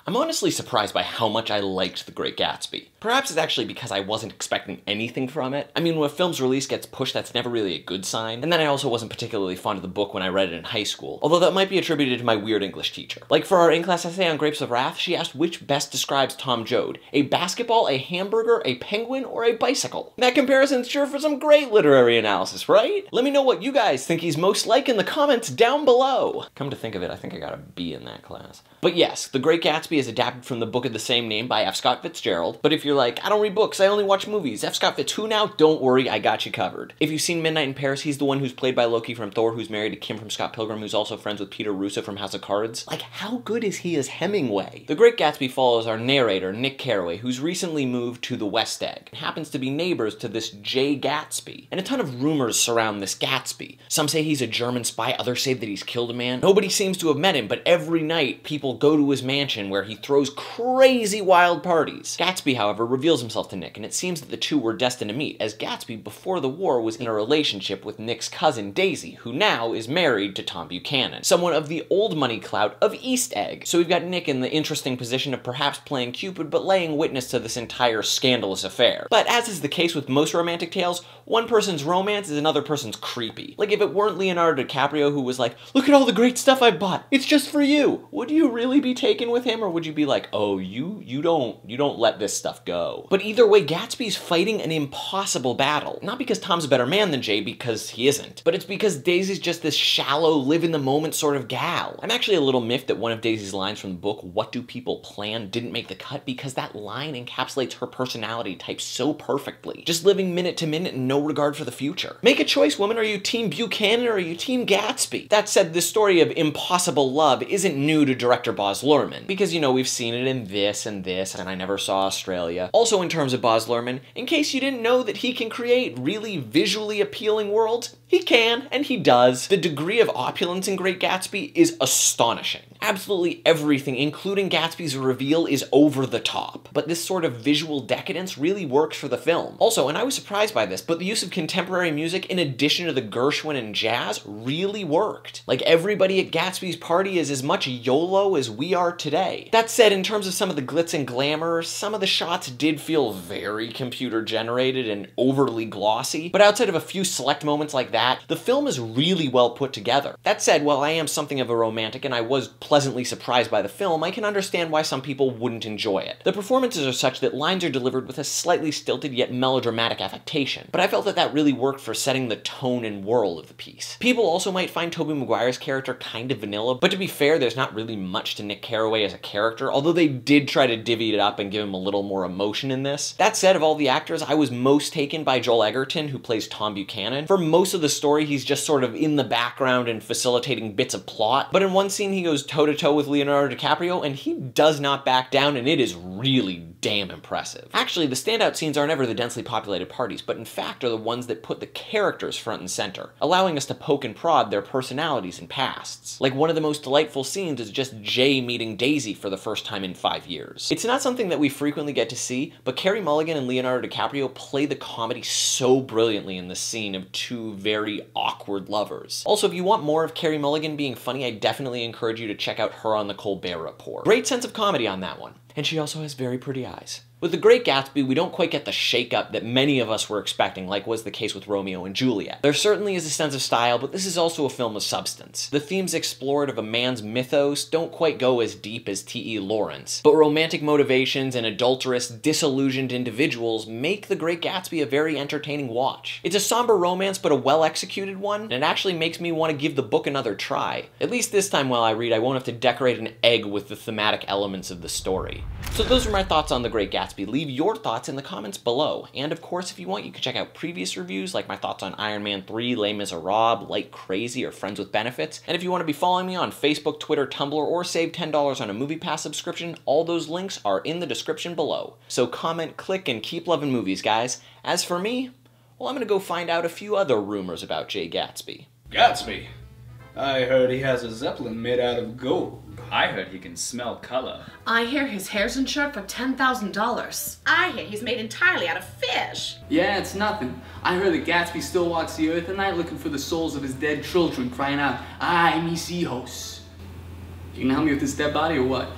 I'm honestly surprised by how much I liked The Great Gatsby. Perhaps it's actually because I wasn't expecting anything from it. I mean, when a film's release gets pushed, that's never really a good sign. And then I also wasn't particularly fond of the book when I read it in high school, although that might be attributed to my weird English teacher. Like for our in-class essay on Grapes of Wrath, she asked which best describes Tom Joad: a basketball, a hamburger, a penguin, or a bicycle? That comparison's sure for some great literary analysis, right? Let me know what you guys think he's most like in the comments down below. Come to think of it, I think I got a B in that class. But yes, The Great Gatsby is adapted from the book of the same name by F. Scott Fitzgerald. But if you're like, I don't read books, I only watch movies, F. Scott Fitz who now? Don't worry, I got you covered. If you've seen Midnight in Paris, he's the one who's played by Loki from Thor, who's married to Kim from Scott Pilgrim, who's also friends with Peter Russo from House of Cards. Like, how good is he as Hemingway? The Great Gatsby follows our narrator, Nick Carraway, who's recently moved to the West Egg, and happens to be neighbors to this Jay Gatsby. And a ton of rumors surround this Gatsby. Some say he's a German spy, others say that he's killed a man. Nobody seems to have met him, but every night people go to his mansion where he throws crazy wild parties. Gatsby, however, reveals himself to Nick, and it seems that the two were destined to meet, as Gatsby, before the war, was in a relationship with Nick's cousin, Daisy, who now is married to Tom Buchanan, someone of the old money clout of East Egg. So we've got Nick in the interesting position of perhaps playing Cupid, but laying witness to this entire scandalous affair. But as is the case with most romantic tales, one person's romance is another person's creepy. Like if it weren't Leonardo DiCaprio who was like, look at all the great stuff I bought, it's just for you, would you really be taken with him, or would you be like, oh, you don't let this stuff go? But either way, Gatsby's fighting an impossible battle. Not because Tom's a better man than Jay, because he isn't, but it's because Daisy's just this shallow, live-in-the-moment sort of gal. I'm actually a little miffed that one of Daisy's lines from the book, "What do people plan?" didn't make the cut, because that line encapsulates her personality type so perfectly. Just living minute to minute and no regard for the future. Make a choice, woman. Are you Team Buchanan or are you Team Gatsby? That said, this story of impossible love isn't new to director Baz Luhrmann, because, you know, we've seen it in this, and I Never Saw Australia. Also, in terms of Baz Luhrmann, in case you didn't know that he can create really visually appealing worlds, he can, and he does. The degree of opulence in Great Gatsby is astonishing. Absolutely everything, including Gatsby's reveal, is over the top. But this sort of visual decadence really works for the film. Also, and I was surprised by this, but the use of contemporary music in addition to the Gershwin and jazz really worked. Like, everybody at Gatsby's party is as much YOLO as we are today. That said, in terms of some of the glitz and glamour, some of the shots did feel very computer generated and overly glossy, but outside of a few select moments like that, the film is really well put together. That said, while I am something of a romantic and I was pleasantly surprised by the film, I can understand why some people wouldn't enjoy it. The performances are such that lines are delivered with a slightly stilted yet melodramatic affectation, but I felt that that really worked for setting the tone and world of the piece. People also might find Tobey Maguire's character kind of vanilla, but to be fair, there's not really much to Nick Carraway as a character, although they did try to divvy it up and give him a little more emotion in this. That said, of all the actors, I was most taken by Joel Edgerton, who plays Tom Buchanan. For most of the story, he's just sort of in the background and facilitating bits of plot, but in one scene he goes toe-to-toe with Leonardo DiCaprio, and he does not back down, and it is really damn impressive. Actually, the standout scenes aren't ever the densely populated parties, but in fact are the ones that put the characters front and center, allowing us to poke and prod their personalities and pasts. Like, one of the most delightful scenes is just Jay meeting Daisy for the first time in 5 years. It's not something that we frequently get to see, but Carey Mulligan and Leonardo DiCaprio play the comedy so brilliantly in this scene of two very awkward lovers. Also, if you want more of Carey Mulligan being funny, I definitely encourage you to check out her on The Colbert Report. Great sense of comedy on that one. And she also has very pretty eyes. With The Great Gatsby, we don't quite get the shake-up that many of us were expecting, like was the case with Romeo and Juliet. There certainly is a sense of style, but this is also a film of substance. The themes explored of a man's mythos don't quite go as deep as T.E. Lawrence, but romantic motivations and adulterous, disillusioned individuals make The Great Gatsby a very entertaining watch. It's a somber romance, but a well-executed one, and it actually makes me want to give the book another try. At least this time while I read, I won't have to decorate an egg with the thematic elements of the story. So those are my thoughts on The Great Gatsby. Leave your thoughts in the comments below. And of course, if you want, you can check out previous reviews like my thoughts on Iron Man 3, Les Miserables, Like Crazy, or Friends with Benefits. And if you want to be following me on Facebook, Twitter, Tumblr, or save $10 on a MoviePass subscription, all those links are in the description below. So comment, click, and keep loving movies, guys. As for me, well, I'm gonna go find out a few other rumors about Jay Gatsby. Gatsby? I heard he has a Zeppelin made out of gold. I heard he can smell color. I hear his hair's insured for $10,000. I hear he's made entirely out of fish. Yeah, it's nothing. I heard that Gatsby still walks the earth at night looking for the souls of his dead children, crying out, "Ay, mis hijos." You can help me with this dead body or what?